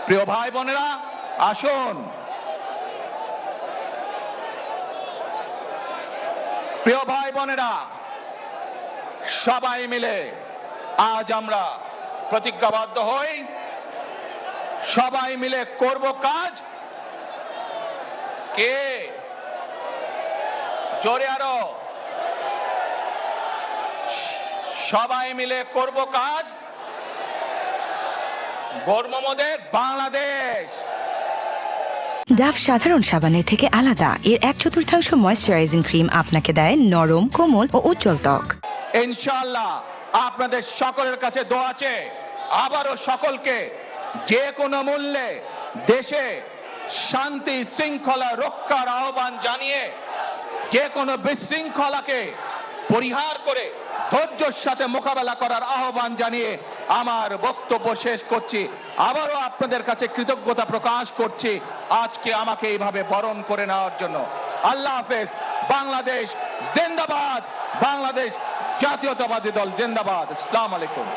প্রিয় ভাই বোনেরা, আসুন। প্রিয় ভাই বোনেরা, সবাই মিলে আজ আমরা প্রতিজ্ঞাবদ্ধ হই, সবাই মিলে করব কাজ। কে জোরে আরো, সবাই মিলে করব কাজ, গর্ব মোদের বাংলাদেশ। ডাভ সাধারণ সাবানের থেকে আলাদা। এর 1/4 ময়েশ্চারাইজিং ক্রিম আপনাকে দেয় নরম, কোমল ও উজ্জ্বল ত্বক। ইনশাআল্লাহ আপনাদের সকলের কাছে দোয়া আছে, আবারও সকলকে যে কোনো মূল্যে দেশে শান্তি শৃঙ্খলা রক্ষার আহ্বান জানিয়ে যে কোনো বিশৃঙ্খলাকে পরিহার করে ধৈর্যের সাথে মোকাবেলা করার আহ্বান জানিয়ে আমার বক্তব্য শেষ করছি। আবারও আপনাদের কাছে কৃতজ্ঞতা প্রকাশ করছি আজকে আমাকে এইভাবে বরণ করে নেওয়ার জন্য। আল্লাহ হাফেজ। বাংলাদেশ জিন্দাবাদ, বাংলাদেশ জাতীয়তাবাদী দল জিন্দাবাদ। আসসালামু আলাইকুম।